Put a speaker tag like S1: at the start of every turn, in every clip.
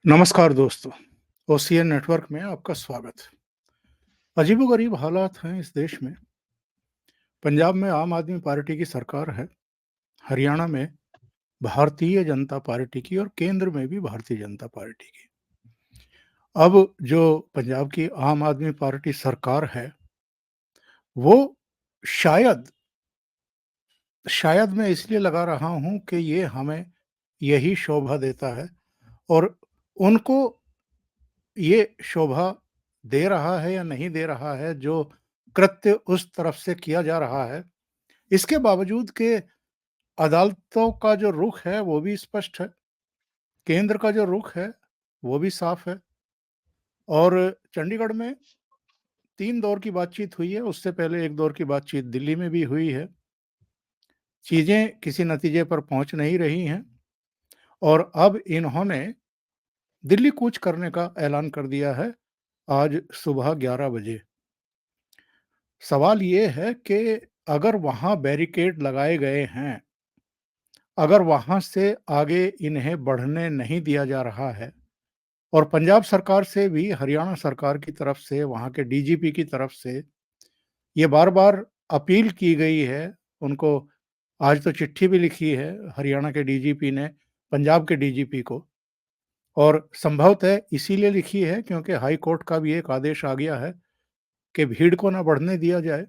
S1: नमस्कार दोस्तों, OCN network में आपका स्वागत। अजीबोगरीब हालात हैं इस देश में। पंजाब में आम आदमी पार्टी की सरकार है, हरियाणा में भारतीय जनता पार्टी की और केंद्र में भी भारतीय जनता पार्टी की। अब जो पंजाब की आम आदमी पार्टी सरकार है, वो शायद शायद मैं इसलिए लगा रहा हूँ कि ये हमें यही शोभा देता है और उनको ये शोभा दे रहा है या नहीं दे रहा है, जो कृत्य उस तरफ से किया जा रहा है, इसके बावजूद कि अदालतों का जो रुख है वो भी स्पष्ट है, केंद्र का जो रुख है वो भी साफ है और चंडीगढ़ में 3 दौर की बातचीत हुई है, उससे पहले 1 दौर की बातचीत दिल्ली में भी हुई है। चीज़ें किसी नतीजे पर पहुँच नहीं रही हैं और अब इन्होंने दिल्ली कूच करने का ऐलान कर दिया है, आज सुबह 11 बजे। सवाल ये है कि अगर वहाँ बैरिकेड लगाए गए हैं, अगर वहाँ से आगे इन्हें बढ़ने नहीं दिया जा रहा है और पंजाब सरकार से भी हरियाणा सरकार की तरफ से, वहाँ के डीजीपी की तरफ से ये बार-बार अपील की गई है, उनको आज तो चिट्ठी भी लिखी है हरियाणा के डीजीपी ने पंजाब के डीजीपी को और संभवतः इसीलिए लिखी है क्योंकि हाई कोर्ट का भी एक आदेश आ गया है कि भीड़ को ना बढ़ने दिया जाए।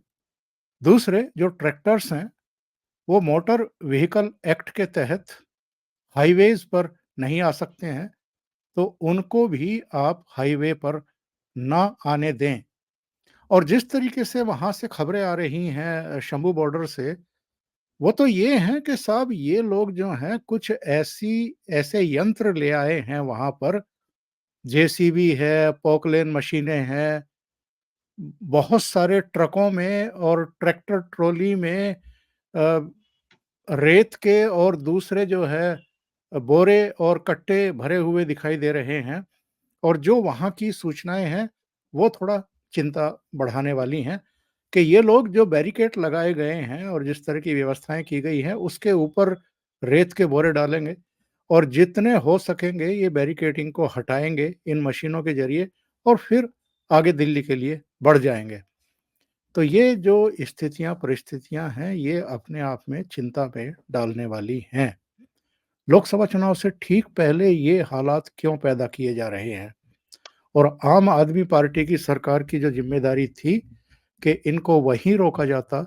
S1: दूसरे जो ट्रैक्टर्स हैं, वो मोटर व्हीकल एक्ट के तहत हाईवेज़ पर नहीं आ सकते हैं, तो उनको भी आप हाईवे पर ना आने दें। और जिस तरीके से वहाँ से खबरें आ रही हैं शंभू बॉर्डर से, वो तो ये हैं कि साहब ये लोग जो हैं कुछ ऐसे यंत्र ले आए हैं वहाँ पर, जेसीबी है, पोकलेन मशीनें हैं, बहुत सारे ट्रकों में और ट्रैक्टर ट्रॉली में अ, रेत के और दूसरे जो है बोरे और कट्टे भरे हुए दिखाई दे रहे हैं और जो वहाँ की सूचनाएँ हैं, वो थोड़ा चिंता बढ़ाने वाली हैं कि ये लोग जो बैरिकेड लगाए गए हैं और जिस तरह की व्यवस्थाएँ की गई हैं, उसके ऊपर रेत के बोरे डालेंगे और जितने हो सकेंगे ये बैरिकेडिंग को हटाएँगे इन मशीनों के ज़रिए और फिर आगे दिल्ली के लिए बढ़ जाएँगे। तो ये जो स्थितियाँ, परिस्थितियाँ हैं, ये अपने आप में चिंता में डालने वाली हैं। लोकसभा चुनाव से ठीक पहले ये हालात क्यों पैदा किए जा रहे हैं? और आम आदमी पार्टी की सरकार की जो ज़िम्मेदारी थी कि इनको वहीं रोका जाता,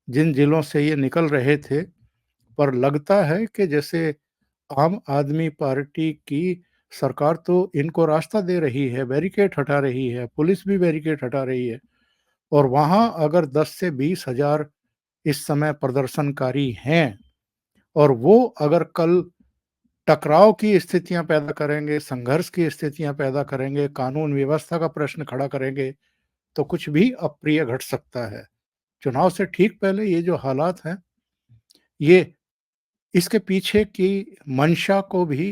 S1: जिन जिलों से ये निकल रहे थे, पर लगता है कि जैसे आम आदमी पार्टी की सरकार तो इनको रास्ता दे रही है, बैरिकेड हटा रही है, पुलिस भी बैरिकेड हटा रही है और वहाँ अगर 10 से 20 हज़ार इस समय प्रदर्शनकारी हैं और वो अगर कल टकराव की स्थितियाँ पैदा करेंगे, संघर्ष की स्थितियाँ पैदा करेंगे, कानून व्यवस्था का प्रश्न खड़ा करेंगे, तो कुछ भी अप्रिय घट सकता है। चुनाव से ठीक पहले ये जो हालात हैं, ये इसके पीछे की मंशा को भी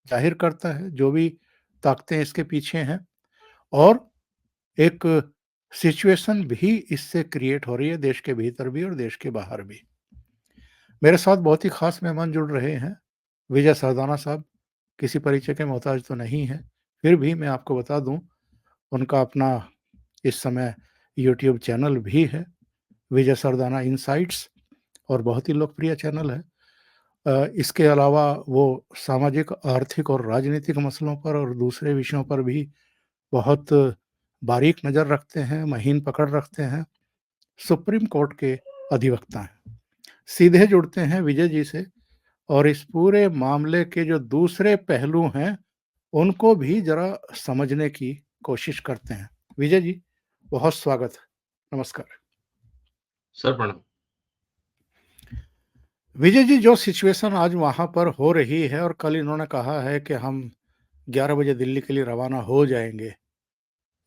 S1: ज़ाहिर करता है, जो भी ताकतें इसके पीछे हैं और एक सिचुएशन भी इससे क्रिएट हो रही है, देश के भीतर भी और देश के बाहर भी। मेरे साथ बहुत ही ख़ास मेहमान जुड़ रहे हैं, विजय सरदाना साहब, किसी परिचय के मोहताज तो नहीं हैं, फिर भी मैं आपको बता दूँ, उनका अपना इस समय यूट्यूब चैनल भी है, विजय सरदाना इनसाइट्स और बहुत ही लोकप्रिय चैनल है। इसके अलावा वो सामाजिक, आर्थिक और राजनीतिक मसलों पर और दूसरे विषयों पर भी बहुत बारीक नज़र रखते हैं, महीन पकड़ रखते हैं। सुप्रीम कोर्ट के अधिवक्ता हैं। सीधे जुड़ते हैं विजय जी से और इस पूरे मामले के जो दूसरे पहलू हैं, उनको भी ज़रा समझने की कोशिश करते हैं। विजय जी, बहुत स्वागत है। नमस्कार।
S2: सर प्रणाम।
S1: विजय जी, जो सिचुएशन आज वहाँ पर हो रही है और कल इन्होंने कहा है कि हम 11 बजे दिल्ली के लिए रवाना हो जाएँगे।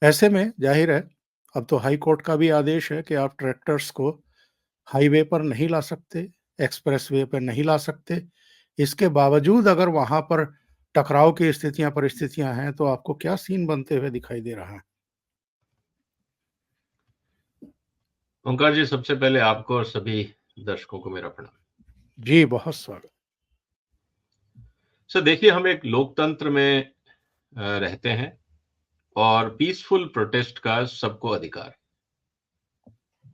S1: ऐसे में ज़ाहिर है, अब तो हाई कोर्ट का भी आदेश है कि आप ट्रैक्टर्स को हाईवे पर नहीं ला सकते, एक्सप्रेसवे पे नहीं ला सकते। इसके बावजूद अगर वहाँ पर टकराव की स्थितियाँ, परिस्थितियाँ हैं, तो आपको क्या सीन बनते हुए दिखाई दे रहा है?
S2: ओंकार जी, सबसे पहले आपको और सभी दर्शकों को मेरा प्रणाम।
S1: जी, बहुत स्वागत।
S2: सर देखिए, हम एक लोकतंत्र में रहते हैं और पीसफुल प्रोटेस्ट का सबको अधिकार है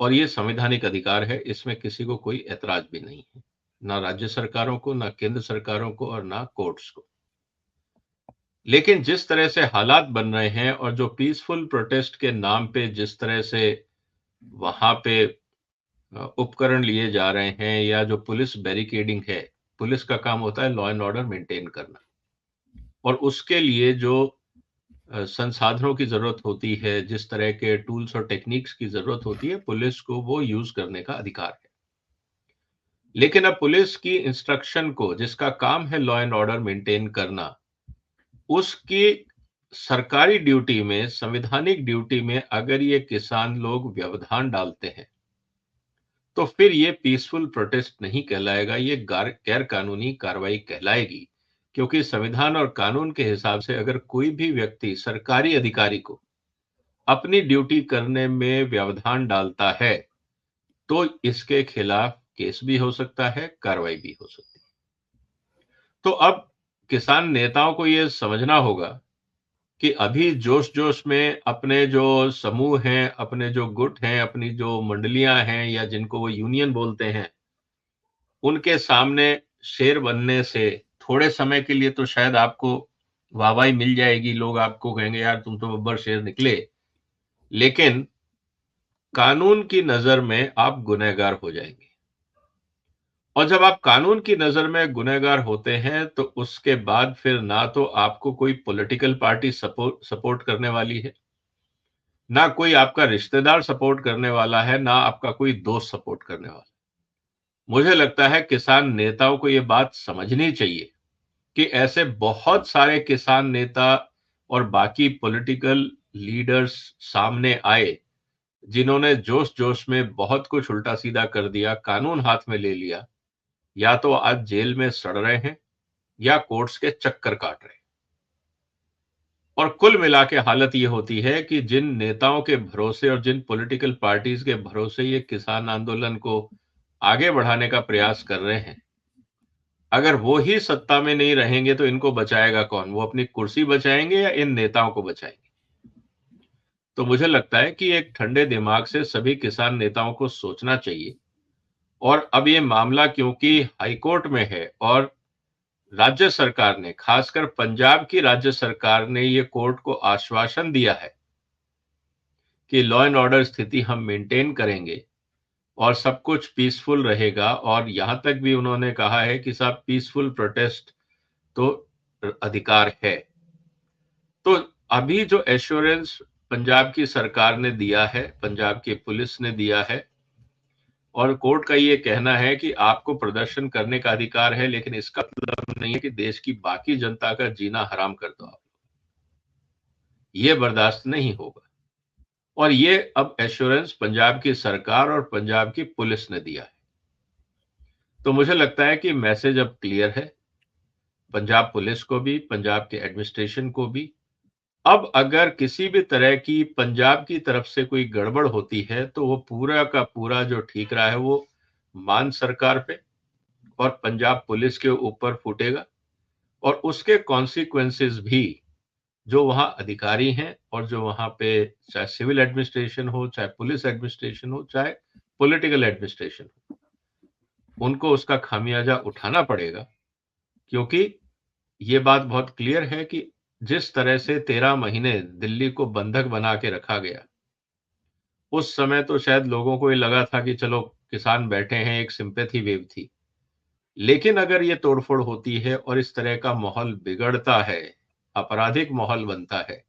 S2: और ये संवैधानिक अधिकार है, इसमें किसी को कोई ऐतराज भी नहीं है, ना राज्य सरकारों को, ना केंद्र सरकारों को और ना कोर्ट्स को। लेकिन जिस तरह से हालात बन रहे हैं और जो पीसफुल प्रोटेस्ट के नाम पे जिस तरह से वहां पे उपकरण लिए जा रहे हैं या जो पुलिस बैरिकेडिंग है, पुलिस का काम होता है लॉ एंड ऑर्डर मेंटेन करना और उसके लिए जो संसाधनों की जरूरत होती है, जिस तरह के टूल्स और टेक्निक्स की जरूरत होती है, पुलिस को वो यूज करने का अधिकार है। लेकिन अब पुलिस की इंस्ट्रक्शन को, जिसका काम है लॉ एंड ऑर्डर मेंटेन करना, उसकी सरकारी ड्यूटी में, संवैधानिक ड्यूटी में अगर ये किसान लोग व्यवधान डालते हैं तो फिर ये पीसफुल प्रोटेस्ट नहीं कहलाएगा, ये गैर कानूनी कार्रवाई कहलाएगी। क्योंकि संविधान और कानून के हिसाब से अगर कोई भी व्यक्ति सरकारी अधिकारी को अपनी ड्यूटी करने में व्यवधान डालता है तो इसके खिलाफ केस भी हो सकता है, कार्रवाई भी हो सकती है। तो अब किसान नेताओं को यह समझना होगा कि अभी जोश जोश में अपने जो समूह हैं, अपने जो गुट हैं, अपनी जो मंडलियां हैं या जिनको वो यूनियन बोलते हैं, उनके सामने शेर बनने से थोड़े समय के लिए तो शायद आपको वाहवाही मिल जाएगी, लोग आपको कहेंगे यार तुम तो बब्बर शेर निकले, लेकिन कानून की नजर में आप गुनहगार हो जाएंगे। और जब आप कानून की नजर में गुनहगार होते हैं तो उसके बाद फिर ना तो आपको कोई पॉलिटिकल पार्टी सपोर्ट करने वाली है, ना कोई आपका रिश्तेदार सपोर्ट करने वाला है, ना आपका कोई दोस्त सपोर्ट करने वाला। मुझे लगता है किसान नेताओं को यह बात समझनी चाहिए कि ऐसे बहुत सारे किसान नेता और बाकी पॉलिटिकल लीडर्स सामने आए जिन्होंने जोश जोश में बहुत कुछ उल्टा सीधा कर दिया, कानून हाथ में ले लिया, या तो आज जेल में सड़ रहे हैं या कोर्ट्स के चक्कर काट रहे हैं। और कुल मिला के हालत ये होती है कि जिन नेताओं के भरोसे और जिन पॉलिटिकल पार्टीज के भरोसे ये किसान आंदोलन को आगे बढ़ाने का प्रयास कर रहे हैं, अगर वो ही सत्ता में नहीं रहेंगे तो इनको बचाएगा कौन? वो अपनी कुर्सी बचाएंगे या इन नेताओं को बचाएंगे? तो मुझे लगता है कि एक ठंडे दिमाग से सभी किसान नेताओं को सोचना चाहिए। और अब ये मामला क्योंकि हाईकोर्ट में है और राज्य सरकार ने, खासकर पंजाब की राज्य सरकार ने ये कोर्ट को आश्वासन दिया है कि लॉ एंड ऑर्डर स्थिति हम मेंटेन करेंगे और सब कुछ पीसफुल रहेगा, और यहां तक भी उन्होंने कहा है कि साहब पीसफुल प्रोटेस्ट तो अधिकार है। तो अभी जो एश्योरेंस पंजाब की सरकार ने दिया है, पंजाब की पुलिस ने दिया है, और कोर्ट का ये कहना है कि आपको प्रदर्शन करने का अधिकार है, लेकिन इसका मतलब नहीं है कि देश की बाकी जनता का जीना हराम कर दो आप। ये बर्दाश्त नहीं होगा। और ये अब एश्योरेंस पंजाब की सरकार और पंजाब की पुलिस ने दिया है। तो मुझे लगता है कि मैसेज अब क्लियर है, पंजाब पुलिस को भी, पंजाब के एडमिनिस्ट्रेशन को भी। अब अगर किसी भी तरह की पंजाब की तरफ से कोई गड़बड़ होती है तो वो पूरा का पूरा जो ठीक रहा है वो मान सरकार पे और पंजाब पुलिस के ऊपर फूटेगा, और उसके कॉन्सिक्वेंसेस भी जो वहां अधिकारी हैं और जो वहां पे चाहे सिविल एडमिनिस्ट्रेशन हो, चाहे पुलिस एडमिनिस्ट्रेशन हो, चाहे पॉलिटिकल एडमिनिस्ट्रेशन हो, उनको उसका खामियाजा उठाना पड़ेगा। क्योंकि ये बात बहुत क्लियर है कि जिस तरह से 13 महीने दिल्ली को बंधक बना के रखा गया, उस समय तो शायद लोगों को ये लगा था कि चलो किसान बैठे हैं, एक सिंपैथी वेव थी। लेकिन अगर ये तोड़फोड़ होती है और इस तरह का माहौल बिगड़ता है, आपराधिक माहौल बनता है,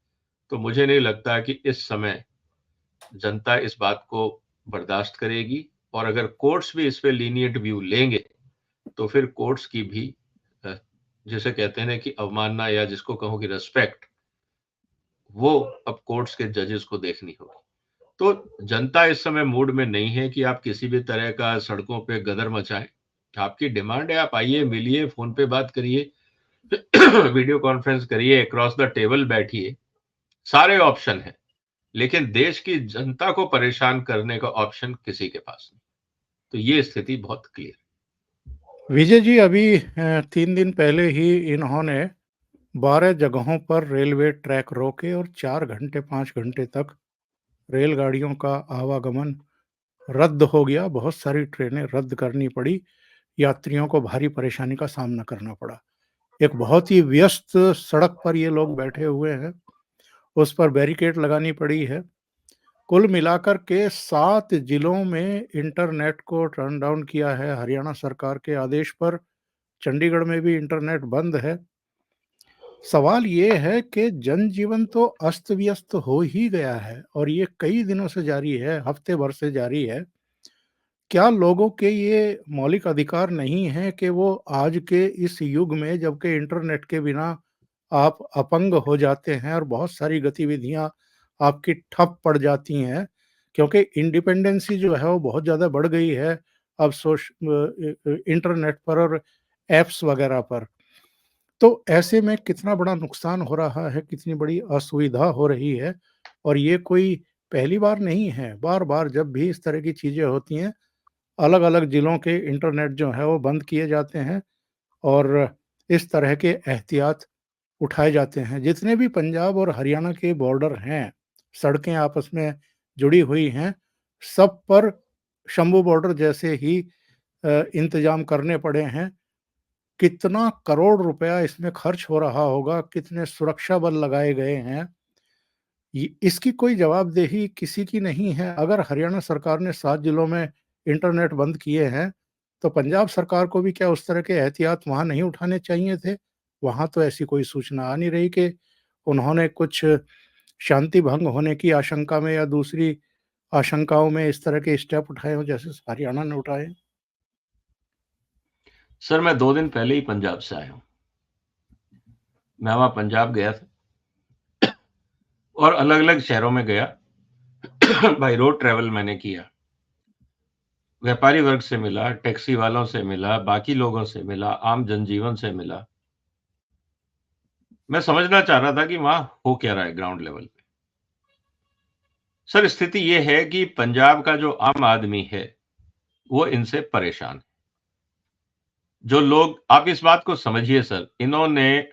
S2: तो मुझे नहीं लगता कि इस समय जनता इस बात को बर्दाश्त करेगी। और अगर कोर्ट्स भी इस पे लीनिएंट व्यू लेंगे तो फिर कोर्ट्स की भी जिसे कहते हैं ना कि अवमानना, या जिसको कहो कि रिस्पेक्ट, वो अब कोर्ट्स के जजेस को देखनी होगी। तो जनता इस समय मूड में नहीं है कि आप किसी भी तरह का सड़कों पे गदर मचाएं। आपकी डिमांड है, आप आइए, मिलिए, फोन पे बात करिए, वीडियो कॉन्फ्रेंस करिए, अक्रॉस द टेबल बैठिए, सारे ऑप्शन है। लेकिन देश की जनता को परेशान करने का ऑप्शन किसी के पास नहीं। तो ये स्थिति बहुत क्लियर।
S1: विजय जी, अभी 3 दिन पहले ही इन्होंने 12 जगहों पर रेलवे ट्रैक रोके और 4 घंटे 5 घंटे तक रेलगाड़ियों का आवागमन रद्द हो गया। बहुत सारी ट्रेनें रद्द करनी पड़ी। यात्रियों को भारी परेशानी का सामना करना पड़ा। एक बहुत ही व्यस्त सड़क पर ये लोग बैठे हुए हैं, उस पर बैरिकेड लगानी पड़ी है। कुल मिलाकर के 7 जिलों में इंटरनेट को टर्न डाउन किया है हरियाणा सरकार के आदेश पर। चंडीगढ़ में भी इंटरनेट बंद है। सवाल ये है कि जनजीवन तो अस्त-व्यस्त हो ही गया है और ये कई दिनों से जारी है, हफ्ते भर से जारी है। क्या लोगों के ये मौलिक अधिकार नहीं है कि वो आज के इस युग में, जबकि इंटरनेट के बिना आप अपंग हो जाते हैं और बहुत सारी गतिविधियां आपकी ठप पड़ जाती हैं, क्योंकि इंडिपेंडेंसी जो है वो बहुत ज़्यादा बढ़ गई है अब इंटरनेट पर और ऐप्स वगैरह पर। तो ऐसे में कितना बड़ा नुकसान हो रहा है, कितनी बड़ी असुविधा हो रही है। और ये कोई पहली बार नहीं है, बार-बार जब भी इस तरह की चीज़ें होती हैं, अलग-अलग ज़िलों के इंटरनेट जो है वो बंद किए जाते हैं और इस तरह के एहतियात उठाए जाते हैं। जितने भी पंजाब और हरियाणा के बॉर्डर हैं, सड़कें आपस में जुड़ी हुई हैं, सब पर शंभू बॉर्डर जैसे ही इंतज़ाम करने पड़े हैं। कितना करोड़ रुपया इसमें खर्च हो रहा होगा, कितने सुरक्षा बल लगाए गए हैं, इसकी कोई जवाबदेही किसी की नहीं है। अगर हरियाणा सरकार ने 7 जिलों में इंटरनेट बंद किए हैं, तो पंजाब सरकार को भी क्या उस तरह के एहतियात वहाँ नहीं उठाने चाहिए थे? वहाँ तो ऐसी कोई सूचना आ नहीं रही कि उन्होंने कुछ शांति भंग होने की आशंका में या दूसरी आशंकाओं में इस तरह के स्टेप उठाए हों, जैसे हरियाणा ने उठाए।
S2: सर, मैं 2 दिन पहले ही पंजाब से आया हूँ। मैं वहाँ पंजाब गया था और अलग-अलग शहरों में गया। बाय रोड ट्रैवल मैंने किया। व्यापारी वर्ग से मिला, टैक्सी वालों से मिला, बाकी लोगों से मिला, आम जनजीवन से मिला। मैं समझना चाह रहा था कि वहाँ हो क्या रहा है ग्राउंड लेवल पे। सर, स्थिति ये है कि पंजाब का जो आम आदमी है, वो इनसे परेशान है। जो लोग, आप इस बात को समझिए सर, इन्होंने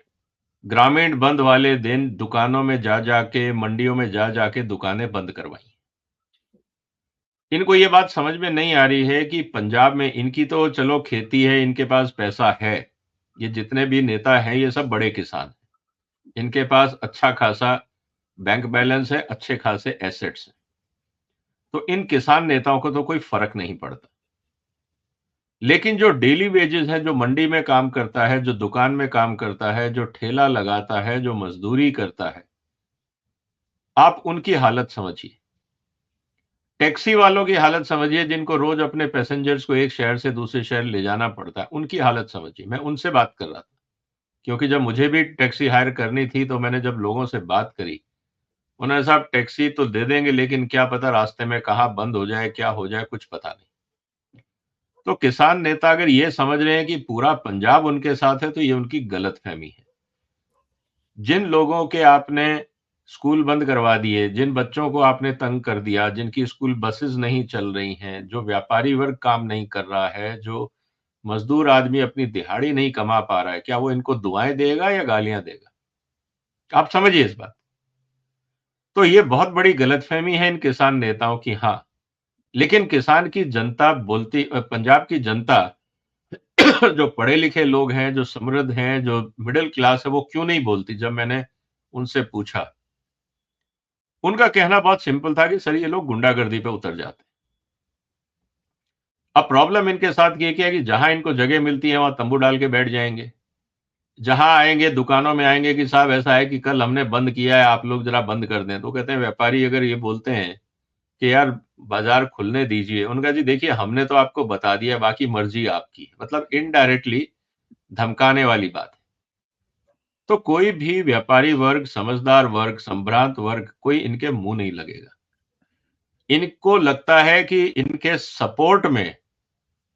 S2: ग्रामीण बंद वाले दिन दुकानों में जा के, मंडियों में जा के दुकानें बंद करवाई। इनको ये बात समझ में नहीं आ रही है कि पंजाब में इनकी तो चलो खेती है, इनके पास पैसा है। ये जितने भी नेता हैं, ये सब बड़े किसान हैं। इनके पास अच्छा खासा बैंक बैलेंस है, अच्छे खासे एसेट्स हैं। तो इन किसान नेताओं को तो कोई फर्क नहीं पड़ता। लेकिन जो डेली वेजेस है, जो मंडी में काम करता है, जो दुकान में काम करता है, जो ठेला लगाता है, जो मजदूरी करता है, आप उनकी हालत समझिए। टैक्सी वालों की हालत समझिए, जिनको रोज अपने पैसेंजर्स को एक शहर से दूसरे शहर ले जाना पड़ता है, उनकी हालत समझिए। मैं उनसे बात कर रहा था, क्योंकि जब मुझे भी टैक्सी हायर करनी थी, तो मैंने जब लोगों से बात करी, उन्होंने, साहब टैक्सी तो दे देंगे, लेकिन क्या पता रास्ते में कहाँ बंद हो जाए, क्या हो जाए, कुछ पता नहीं। तो किसान नेता अगर ये समझ रहे हैं कि पूरा पंजाब उनके साथ है, तो ये उनकी गलतफहमी है। जिन लोगों के आपने स्कूल बंद करवा दिए, जिन बच्चों को आपने तंग कर दिया, जिनकी स्कूल बसेस नहीं चल रही हैं, जो व्यापारी वर्ग काम नहीं कर रहा है, जो मजदूर आदमी अपनी दिहाड़ी नहीं कमा पा रहा है, क्या वो इनको दुआएं देगा या गालियां देगा? आप समझिए इस बात। तो ये बहुत बड़ी गलतफहमी है इन किसान नेताओं की। हाँ, लेकिन किसान की जनता बोलती, पंजाब की जनता जो पढ़े लिखे लोग हैं, जो समृद्ध हैं, जो मिडिल क्लास है, वो क्यों नहीं बोलती? जब मैंने उनसे पूछा, उनका कहना बहुत सिंपल था कि सर, ये लोग गुंडागर्दी पे उतर जाते हैं। अब प्रॉब्लम इनके साथ ये क्या है कि जहां इनको जगह मिलती है, वहां तंबू डाल के बैठ जाएंगे। जहां आएंगे, दुकानों में आएंगे कि साहब ऐसा है कि कल हमने बंद किया है, आप लोग जरा बंद कर दें। तो कहते हैं, व्यापारी अगर ये बोलते हैं कि यार बाजार खुलने दीजिए, उनका जी देखिए, हमने तो आपको बता दिया, बाकी मर्जी आपकी। मतलब इनडायरेक्टली धमकाने वाली बात है। तो कोई भी व्यापारी वर्ग, समझदार वर्ग, संभ्रांत वर्ग, कोई इनके मुंह नहीं लगेगा। इनको लगता है कि इनके सपोर्ट में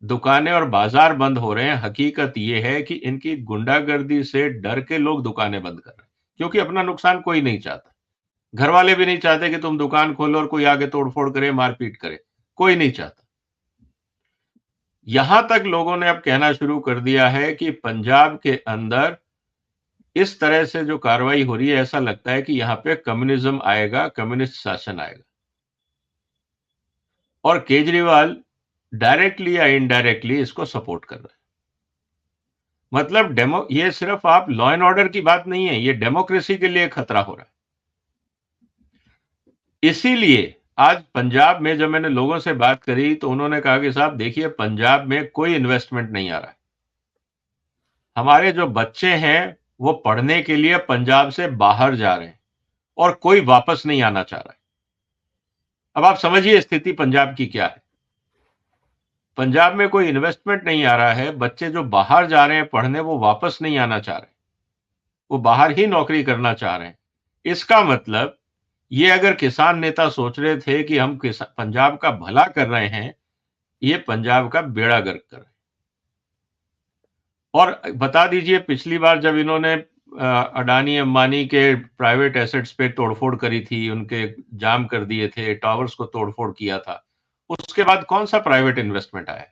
S2: दुकानें और बाजार बंद हो रहे हैं। हकीकत ये है कि इनकी गुंडागर्दी से डर के लोग दुकानें बंद कर रहे हैं, क्योंकि अपना नुकसान कोई नहीं चाहता। घर वाले भी नहीं चाहते कि तुम दुकान खोलो और कोई आगे तोड़फोड़ करे, मारपीट करे, कोई नहीं चाहता। यहां तक लोगों ने अब कहना शुरू कर दिया है कि पंजाब के अंदर इस तरह से जो कार्रवाई हो रही है, ऐसा लगता है कि यहाँ पे कम्युनिज्म आएगा, कम्युनिस्ट शासन आएगा। और केजरीवाल डायरेक्टली या इनडायरेक्टली इसको सपोर्ट कर रहा है। मतलब ये सिर्फ आप लॉ एंड ऑर्डर की बात नहीं है, ये डेमोक्रेसी के लिए खतरा हो रहा है। इसीलिए आज पंजाब में जब मैंने लोगों से बात करी तो उन्होंने कहा कि साहब देखिए, पंजाब में कोई इन्वेस्टमेंट नहीं आ रहा है। हमारे जो बच्चे हैं वो पढ़ने के लिए पंजाब से बाहर जा रहे हैं और कोई वापस नहीं आना चाह रहा है। अब आप समझिए स्थिति पंजाब की क्या है। पंजाब में कोई इन्वेस्टमेंट नहीं आ रहा है, बच्चे जो बाहर जा रहे हैं पढ़ने वो वापस नहीं आना चाह रहे, वो बाहर ही नौकरी करना चाह रहे हैं। इसका मतलब ये अगर किसान नेता सोच रहे थे कि हम पंजाब का भला कर रहे हैं, ये पंजाब का बेड़ा गर्क कर रहे हैं। और बता दीजिए, पिछली बार जब इन्होंने अडानी अंबानी के प्राइवेट एसेट्स पे तोड़फोड़ करी थी, उनके जाम कर दिए थे, टावर्स को तोड़फोड़ किया था, उसके बाद कौन सा प्राइवेट इन्वेस्टमेंट आया?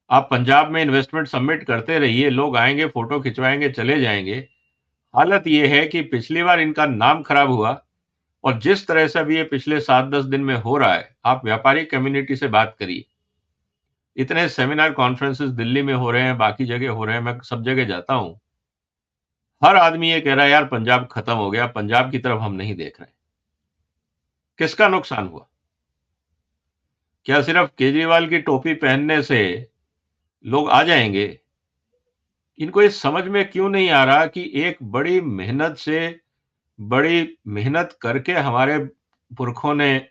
S2: आप पंजाब में इन्वेस्टमेंट सबमिट करते रहिए, लोग आएंगे, फोटो खिंचवाएंगे, चले जाएंगे। हालत यह है कि पिछली बार इनका नाम खराब हुआ और जिस तरह से अभी ये पिछले 7-10 दिन में हो रहा है, आप व्यापारी कम्युनिटी से बात करिए। इतने सेमिनार कॉन्फ्रेंसेस दिल्ली में हो रहे हैं, बाकी जगह हो रहे हैं, मैं सब जगह जाता हूं। हर आदमी ये कह रहा है यार पंजाब खत्म हो गया, पंजाब की तरफ हम नहीं देख रहे। किसका नुकसान हुआ? क्या सिर्फ केजरीवाल की टोपी पहनने से लोग आ जाएंगे? इनको ये समझ में क्यों नहीं आ रहा कि एक बड़ी मेहनत करके हमारे पुरखों ने,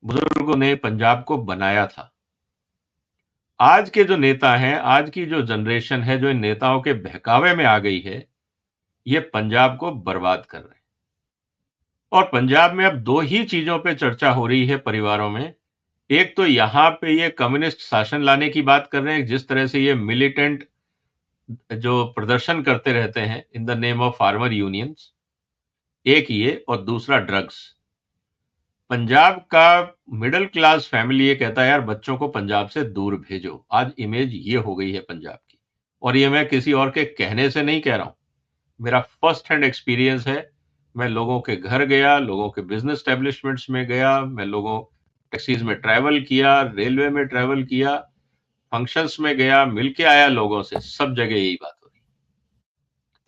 S2: बुजुर्गों ने पंजाब को बनाया था। आज के जो नेता हैं, आज की जो जनरेशन है, जो इन नेताओं के बहकावे में आ गई है, ये पंजाब को बर्बाद कर रहे हैं। और पंजाब में अब दो ही चीजों पे चर्चा हो रही है परिवारों में। एक तो यहां पे ये कम्युनिस्ट शासन लाने की बात कर रहे हैं, जिस तरह से ये मिलिटेंट जो प्रदर्शन करते रहते हैं in the name of farmer unions, एक ये, और दूसरा ड्रग्स। पंजाब का मिडिल क्लास फैमिली ये कहता है यार बच्चों को पंजाब से दूर भेजो। आज इमेज ये हो गई है पंजाब की, और ये मैं किसी और के कहने से नहीं कह रहा हूं, मेरा फर्स्ट हैंड एक्सपीरियंस है। मैं लोगों के घर गया, लोगों के बिजनेस एस्टेब्लिशमेंट्स में गया, मैं लोगों टैक्सीज में ट्रैवल किया, रेलवे में ट्रैवल किया, फंक्शंस में गया, मिलके आया लोगों से, सब जगह यही बात हो रही।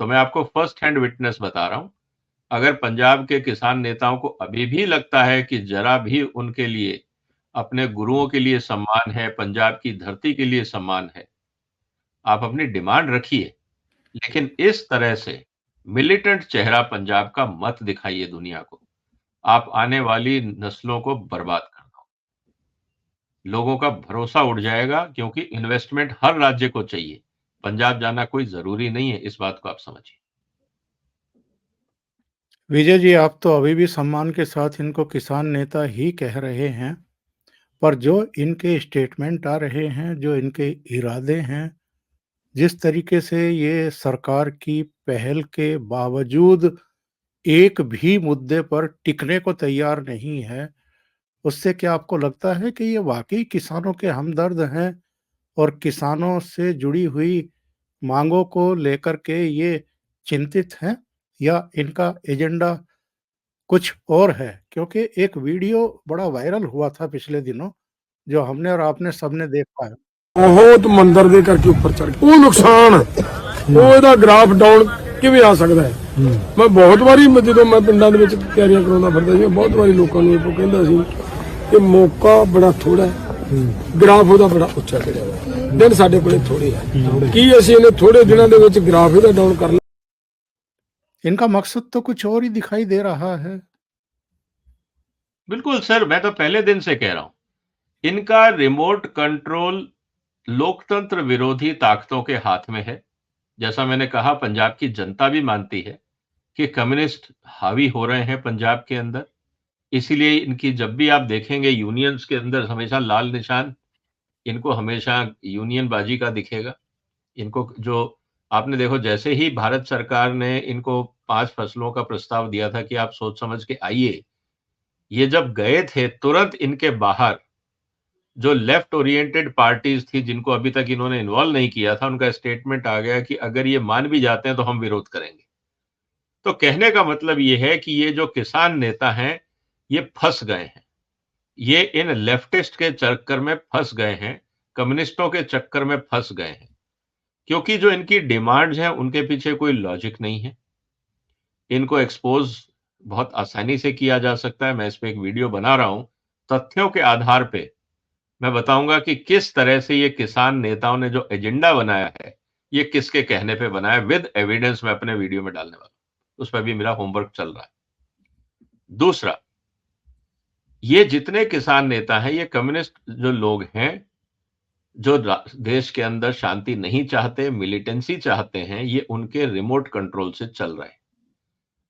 S2: तो मैं आपको फर्स्ट हैंड विटनेस बता रहा हूं। अगर पंजाब के किसान नेताओं को अभी भी लगता है कि जरा भी उनके लिए, अपने गुरुओं के लिए सम्मान है, पंजाब की धरती के लिए सम्मान है, आप अपनी डिमांड रखिए, लेकिन इस तरह से मिलिटेंट चेहरा पंजाब का मत दिखाइए दुनिया को। आप आने वाली नस्लों को बर्बाद कर दो। लोगों का भरोसा उड़ जाएगा, क्योंकि इन्वेस्टमेंट हर राज्य को चाहिए, पंजाब जाना कोई जरूरी नहीं है। इस बात को आप समझिए।
S1: विजय जी, आप तो अभी भी सम्मान के साथ इनको किसान नेता ही कह रहे हैं, पर जो इनके स्टेटमेंट आ रहे हैं, जो इनके इरादे हैं, जिस तरीके से ये सरकार की पहल के बावजूद एक भी मुद्दे पर टिकने को तैयार नहीं है, उससे क्या आपको लगता है कि ये वाकई किसानों के हमदर्द हैं और किसानों से जुड़ी हुई मांगों को लेकर के ये चिंतित हैं, या इनका एजेंडा कुछ और है? क्योंकि एक वीडियो बड़ा वायरल हुआ था पिछले दिनों, जो हमने और आपने सबने देखा है।
S3: बहुत ਮੰਦਰ ਦੇ ਕਰਕੇ ਉੱਪਰ ਚੜ ਗਿਆ, ਉਹ ਨੁਕਸਾਨ ਉਹ ਇਹਦਾ ਗ੍ਰਾਫ ਡਾਊਨ ਕਿਵੇਂ ਆ ਸਕਦਾ ਹੈ। ਮੈਂ ਬਹੁਤ ਵਾਰੀ ਜਦੋਂ ਮੈਂ ਪਿੰਡਾਂ ਦੇ ਵਿੱਚ ਤਿਆਰੀਆਂ ਕਰਾਉਂਦਾ ਫਿਰਦਾ ਸੀ, ਬਹੁਤ ਵਾਰੀ ਲੋਕਾਂ ਨੂੰ ਇਹ ਕਹਿੰਦਾ ਸੀ ਕਿ ਮੌਕਾ ਬੜਾ ਥੋੜਾ ਹੈ, ਗ੍ਰਾਫ ਉਹਦਾ ਬੜਾ ਉੱਚਾ ਚੜਿਆ ਹੋਇਆ, ਦਿਨ ਸਾਡੇ ਕੋਲੇ ਥੋੜੇ ਆ, ਕੀ ਅਸੀਂ ਇਹਨੇ ਥੋੜੇ ਦਿਨਾਂ ਦੇ ਵਿੱਚ ਗ੍ਰਾਫ ਇਹਦਾ ਡਾਊਨ ਕਰ ਲਿਆ।
S1: इनका मकसद तो कुछ और ही दिखाई दे रहा है।
S2: बिल्कुल सर, मैं तो पहले दिन से कह रहा हूं, इनका रिमोट कंट्रोल लोकतंत्र विरोधी ताकतों के हाथ में है। जैसा मैंने कहा, पंजाब की जनता भी मानती है कि कम्युनिस्ट हावी हो रहे हैं पंजाब के अंदर। इसीलिए इनकी जब भी आप देखेंगे यूनियंस के अंदर हमेशा लाल निशान, इनको हमेशा यूनियन बाजी का दिखेगा। इनको जो आपने देखो, जैसे ही भारत सरकार ने इनको 5 फसलों का प्रस्ताव दिया था कि आप सोच समझ के आइए, ये जब गए थे तुरंत इनके बाहर जो लेफ्ट ओरिएंटेड पार्टीज थी जिनको अभी तक इन्होंने इन्वॉल्व नहीं किया था, उनका स्टेटमेंट आ गया कि अगर ये मान भी जाते हैं तो हम विरोध करेंगे। तो कहने का मतलब ये है कि ये जो किसान नेता हैं ये फंस गए हैं, ये इन लेफ्टिस्ट के चक्कर में फंस गए हैं, कम्युनिस्टों के चक्कर में फंस गए हैं, क्योंकि जो इनकी डिमांड्स हैं उनके पीछे कोई लॉजिक नहीं है। इनको एक्सपोज बहुत आसानी से किया जा सकता है। मैं इस पे एक वीडियो बना रहा हूं, तथ्यों के आधार पे मैं बताऊंगा कि किस तरह से ये किसान नेताओं ने जो एजेंडा बनाया है ये किसके कहने पे बनाया है, विद एविडेंस मैं अपने वीडियो में डालने वाला हूं। उस पर भी मेरा होमवर्क चल रहा है। दूसरा, ये जितने किसान नेता हैं ये कम्युनिस्ट जो लोग हैं, जो देश के अंदर शांति नहीं चाहते, मिलिटेंसी चाहते हैं, ये उनके रिमोट कंट्रोल से चल रहे हैं।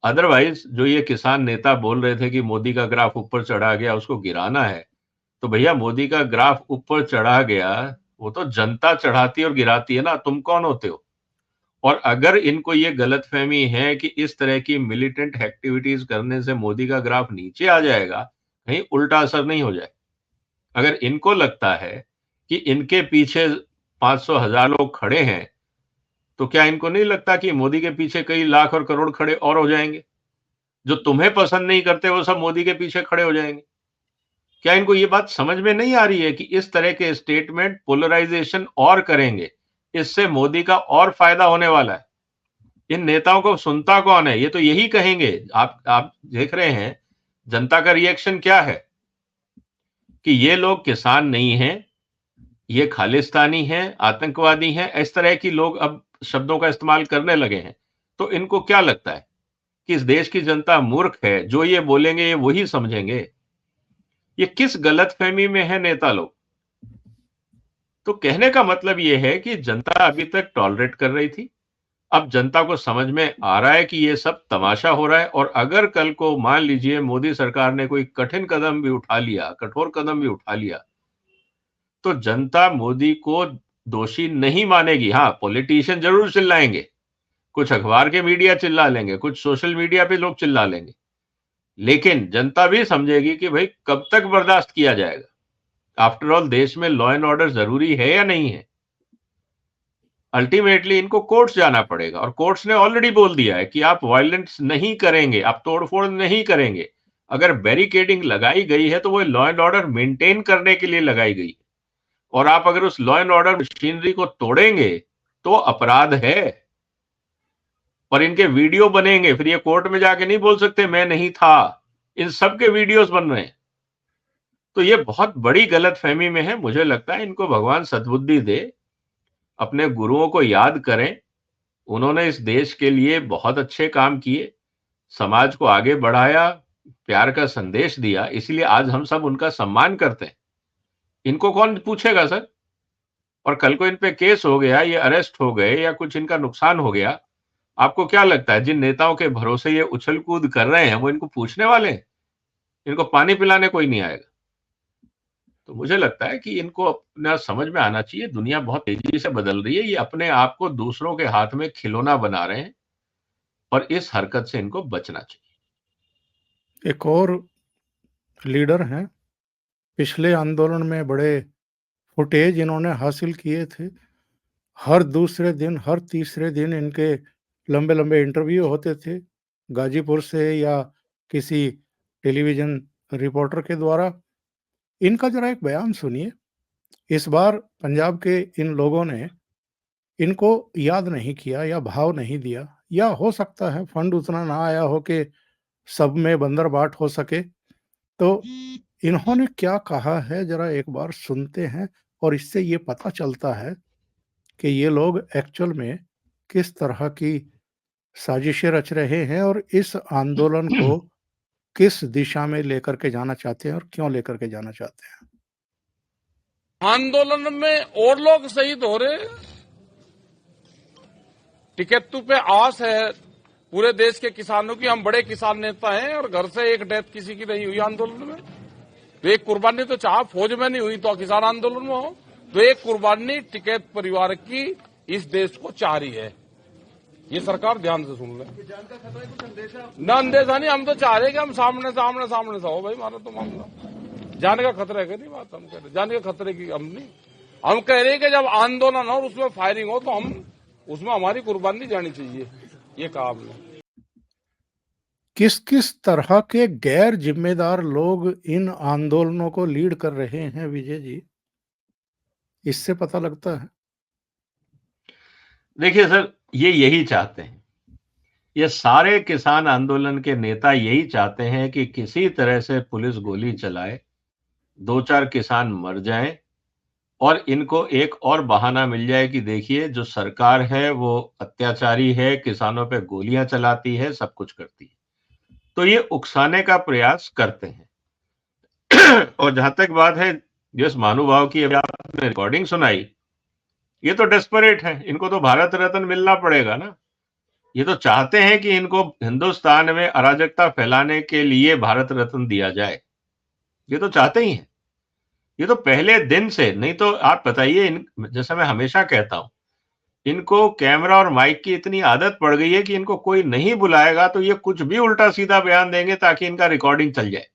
S2: अदरवाइज जो ये किसान नेता बोल रहे थे कि मोदी का ग्राफ ऊपर चढ़ा गया, उसको गिराना है, तो भैया मोदी का ग्राफ ऊपर चढ़ा गया वो तो जनता चढ़ाती और गिराती है ना, तुम कौन होते हो? और अगर इनको ये गलतफहमी है कि इस तरह की मिलिटेंट एक्टिविटीज करने से मोदी का ग्राफ नीचे आ जाएगा, कहीं उल्टा असर नहीं हो जाए। अगर इनको लगता है कि इनके पीछे 500,000 लोग खड़े हैं, तो क्या इनको नहीं लगता कि मोदी के पीछे कई लाख और करोड़ खड़े और हो जाएंगे? जो तुम्हें पसंद नहीं करते वो सब मोदी के पीछे खड़े हो जाएंगे। क्या इनको ये बात समझ में नहीं आ रही है कि इस तरह के स्टेटमेंट पोलराइजेशन और करेंगे, इससे मोदी का और फायदा होने वाला है? इन नेताओं को सुनता कौन है? ये तो यही कहेंगे। आप देख रहे हैं जनता का रिएक्शन क्या है कि ये लोग किसान नहीं हैं, ये खालिस्तानी हैं, आतंकवादी हैं, इस तरह की लोग अब शब्दों का इस्तेमाल करने लगे हैं। तो इनको क्या लगता है कि इस देश की जनता मूर्ख है, जो ये बोलेंगे ये वही समझेंगे? ये किस गलतफहमी में है नेता लोग? तो कहने का मतलब ये है कि जनता अभी तक टॉलरेट कर रही थी, अब जनता को समझ में आ रहा है कि ये सब तमाशा हो रहा है। और अगर कल को मान लीजिए मोदी सरकार ने कोई कठिन कदम भी उठा लिया, कठोर कदम भी उठा लिया, तो जनता मोदी को दोषी नहीं मानेगी। हाँ, पॉलिटिशियन जरूर चिल्लाएंगे, कुछ अखबार के मीडिया चिल्ला लेंगे, कुछ सोशल मीडिया पे लोग चिल्ला लेंगे, लेकिन जनता भी समझेगी कि भाई कब तक बर्दाश्त किया जाएगा। आफ्टर ऑल देश में लॉ एंड ऑर्डर जरूरी है या नहीं है? अल्टीमेटली इनको कोर्ट्स जाना पड़ेगा, और कोर्ट्स ने ऑलरेडी बोल दिया है कि आप वायलेंस नहीं करेंगे, आप तोड़फोड़ नहीं करेंगे। अगर बैरिकेडिंग लगाई गई है तो वो लॉ एंड ऑर्डर मेंटेन करने के लिए लगाई गई, और आप अगर उस लॉ एंड ऑर्डर मशीनरी को तोड़ेंगे तो अपराध है। और इनके वीडियो बनेंगे, फिर ये कोर्ट में जाके नहीं बोल सकते मैं नहीं था, इन सबके वीडियोस बन रहे हैं। तो ये बहुत बड़ी गलतफहमी में है। मुझे लगता है इनको भगवान सद्बुद्धि दे, अपने गुरुओं को याद करें। उन्होंने इस देश के लिए बहुत अच्छे काम किए, समाज को आगे बढ़ाया, प्यार का संदेश दिया, इसलिए आज हम सब उनका सम्मान करते हैं। इनको कौन पूछेगा सर? और कल को इन पे केस हो गया, ये अरेस्ट हो गए या कुछ इनका नुकसान हो गया, आपको क्या लगता है जिन नेताओं के भरोसे ये उछल कूद कर रहे हैं वो इनको पूछने वाले हैं? इनको पानी पिलाने कोई नहीं आएगा। तो मुझे लगता है कि इनको अपना समझ में आना चाहिए, दुनिया बहुत तेजी से बदल रही है, ये अपने आप को दूसरों के हाथ में खिलौना बना रहे हैं, और इस हरकत से इनको बचना चाहिए।
S1: एक और लीडर हैं, पिछले आंदोलन में बड़े फुटेज इन्होंने हासिल किए थे। हर दूसरे दिन, हर तीसरे दिन इनके लंबे लंबे इंटरव्यू होते थे, गाजीपुर से या किसी टेलीविजन रिपोर्टर के द्वारा। इनका जरा एक बयान सुनिए। इस बार पंजाब के इन लोगों ने इनको याद नहीं किया या भाव नहीं दिया, या हो सकता है फंड उतना ना आया हो कि सब में बंदरबाट हो सके। तो इन्होंने क्या कहा है जरा एक बार सुनते हैं, और इससे ये पता चलता है कि ये लोग एक्चुअल में किस तरह की साजिशें रच रहे हैं और इस आंदोलन को किस दिशा में लेकर के जाना चाहते हैं और क्यों लेकर के जाना चाहते हैं।
S4: आंदोलन में और लोग शहीद हो रहे, टिकट्टू पे आस है पूरे देश के किसानों की। हम बड़े किसान नेता हैं और घर से एक डेथ किसी की नहीं हुई आंदोलन में। तो एक कुर्बानी तो चाहे फौज में नहीं हुई तो किसान आंदोलन में हो, तो एक कुर्बानी टिकैत परिवार की इस देश को चाह रही है। ये सरकार ध्यान से सुन ले। ना अंदेशा नहीं, हम तो चाह रहे कि हम सामने से हो भाई, हमारा तो मामला जान का खतरा है, नहीं बात हम कह रहे, जान के खतरे की हम नहीं, हम कह रहे हैं कि जब आंदोलन हो और उसमें फायरिंग हो तो हम उसमें हमारी कुर्बानी जानी चाहिए, ये कहा हमने।
S1: किस किस तरह के गैर जिम्मेदार लोग इन आंदोलनों को लीड कर रहे हैं विजय जी, इससे पता लगता है?
S2: देखिए सर, ये यही चाहते हैं, ये सारे किसान आंदोलन के नेता यही चाहते हैं कि किसी तरह से पुलिस गोली चलाए, 2-4 किसान मर जाएं और इनको एक और बहाना मिल जाए कि देखिए जो सरकार है वो अत्याचारी है, किसानों पे गोलियां चलाती है, सब कुछ करती है। तो ये उकसाने का प्रयास करते हैं। और जहां तक बात है जिस महानुभाव की अभी आपने रिकॉर्डिंग सुनाई, ये तो डेस्परेट है, इनको तो भारत रत्न मिलना पड़ेगा ना। ये तो चाहते हैं कि इनको हिंदुस्तान में अराजकता फैलाने के लिए भारत रत्न दिया जाए, ये तो चाहते ही हैं। ये तो पहले दिन से, नहीं तो आप बताइए, जैसा मैं हमेशा कहता हूं, इनको कैमरा और माइक की इतनी आदत पड़ गई है कि इनको कोई नहीं बुलाएगा तो ये कुछ भी उल्टा सीधा बयान देंगे ताकि इनका रिकॉर्डिंग चल जाए।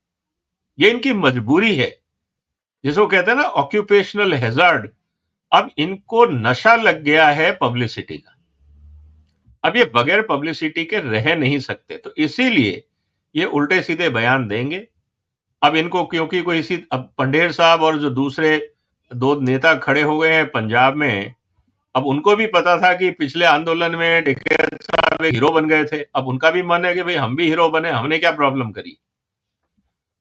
S2: ये इनकी मजबूरी है, जिसको कहते हैं ना ऑक्यूपेशनल हैजार्ड। अब इनको नशा लग गया है पब्लिसिटी का, अब ये बगैर पब्लिसिटी के रह नहीं सकते, तो इसीलिए ये उल्टे सीधे बयान देंगे। अब इनको क्योंकि कोई अब पंडेर साहब और जो दूसरे 2 नेता खड़े हो गए हैं पंजाब में, अब उनको भी पता था कि पिछले आंदोलन में टिकैत साहब एक हीरो बन गए थे, अब उनका भी मन है कि भाई हम भी हीरो बने, हमने क्या प्रॉब्लम करी।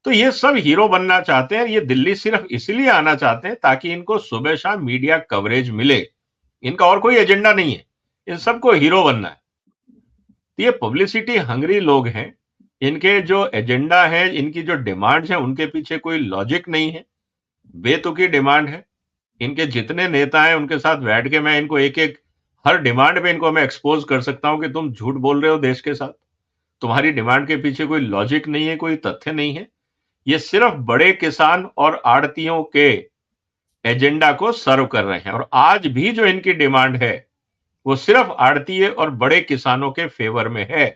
S2: तो ये सब हीरो बनना चाहते हैं, ये दिल्ली सिर्फ इसलिए आना चाहते हैं ताकि इनको सुबह शाम मीडिया कवरेज मिले, इनका और कोई एजेंडा नहीं है, इन सबको हीरो बनना है। तो ये पब्लिसिटी हंग्री लोग हैं, इनके जो एजेंडा है, इनकी जो डिमांड्स हैं, उनके पीछे कोई लॉजिक नहीं है, बेतुकी डिमांड है। इनके जितने नेता हैं उनके साथ बैठ के मैं इनको एक हर डिमांड पे इनको मैं एक्सपोज कर सकता हूं कि तुम झूठ बोल रहे हो देश के साथ, तुम्हारी डिमांड के पीछे कोई लॉजिक नहीं है, कोई तथ्य नहीं है। ये सिर्फ बड़े किसान और आड़तियों के एजेंडा को सर्व कर रहे हैं, और आज भी जो इनकी डिमांड है वो सिर्फ आड़तीय और बड़े किसानों के फेवर में है।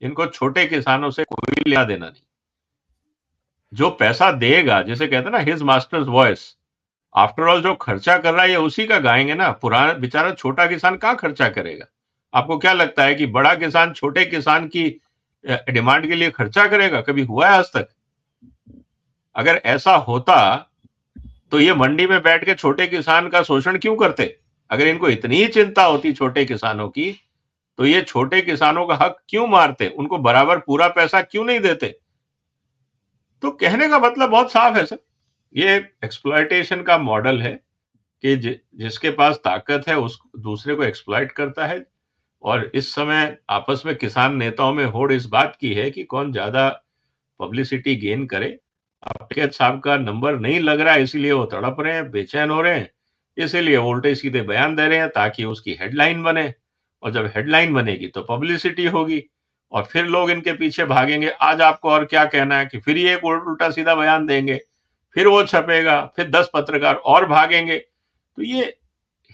S2: इनको छोटे किसानों से कोई लेना देना नहीं। जो पैसा देगा, जिसे कहते हैं ना his masters voice, after all जो खर्चा कर रहा है ये उसी का गाएंगे ना, पुराना बेचारा छोटा किसान कहां खर्चा करेगा। आपको क्या लगता है कि बड़ा किसान छोटे किसान की डिमांड के लिए खर्चा करेगा? कभी हुआ है आज तक? अगर ऐसा होता तो ये मंडी में बैठ के छोटे किसान का शोषण क्यों करते? अगर इनको इतनी ही चिंता होती छोटे किसानों की, तो ये छोटे किसानों का हक क्यों मारते? उनको बराबर पूरा पैसा क्यों नहीं देते? तो कहने का मतलब बहुत साफ है सर, ये एक्सप्लॉयटेशन का मॉडल है कि जिसके पास ताकत है उस दूसरे को एक्सप्लॉइट करता है। और इस समय आपस में किसान नेताओं में होड़ इस बात की है कि कौन ज्यादा पब्लिसिटी गेन करे। अब टिकैत साहब का नंबर नहीं लग रहा है, इसीलिए वो तड़प रहे हैं, बेचैन हो रहे हैं, इसीलिए उल्टे सीधे बयान दे रहे हैं ताकि उसकी हेडलाइन बने, और जब हेडलाइन बनेगी तो पब्लिसिटी होगी और फिर लोग इनके पीछे भागेंगे। आज आपको और क्या कहना है कि फिर ये एक उल्टा सीधा बयान देंगे, फिर वो छपेगा, फिर 10 पत्रकार और भागेंगे। तो ये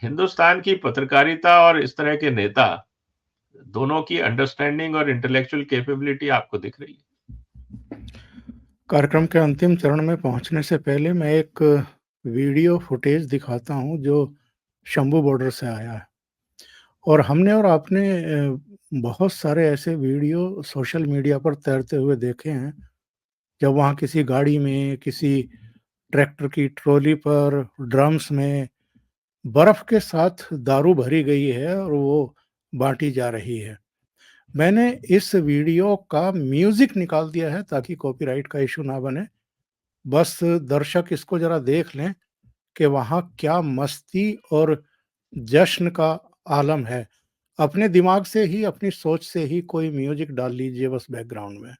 S2: हिंदुस्तान की पत्रकारिता और इस तरह के नेता दोनों की अंडरस्टैंडिंग और इंटेलेक्चुअल कैपेबिलिटी आपको दिख रही है।
S1: कार्यक्रम के अंतिम चरण में पहुंचने से पहले मैं एक वीडियो फुटेज दिखाता हूं जो शंभू बॉर्डर से आया है, और हमने और आपने बहुत सारे ऐसे वीडियो सोशल मीडिया पर तैरते हुए देखे हैं, जब वहाँ किसी गाड़ी में, किसी ट्रैक्टर की ट्रॉली पर, ड्रम्स में बर्फ के साथ दारू भरी गई है और वो बांटी जा रही है। मैंने इस वीडियो का म्यूजिक निकाल दिया है ताकि कॉपीराइट का इशू ना बने। बस दर्शक इसको जरा देख लें कि वहाँ क्या मस्ती और जश्न का आलम है। अपने दिमाग से ही, अपनी सोच से ही कोई म्यूजिक डाल लीजिए बस बैकग्राउंड में।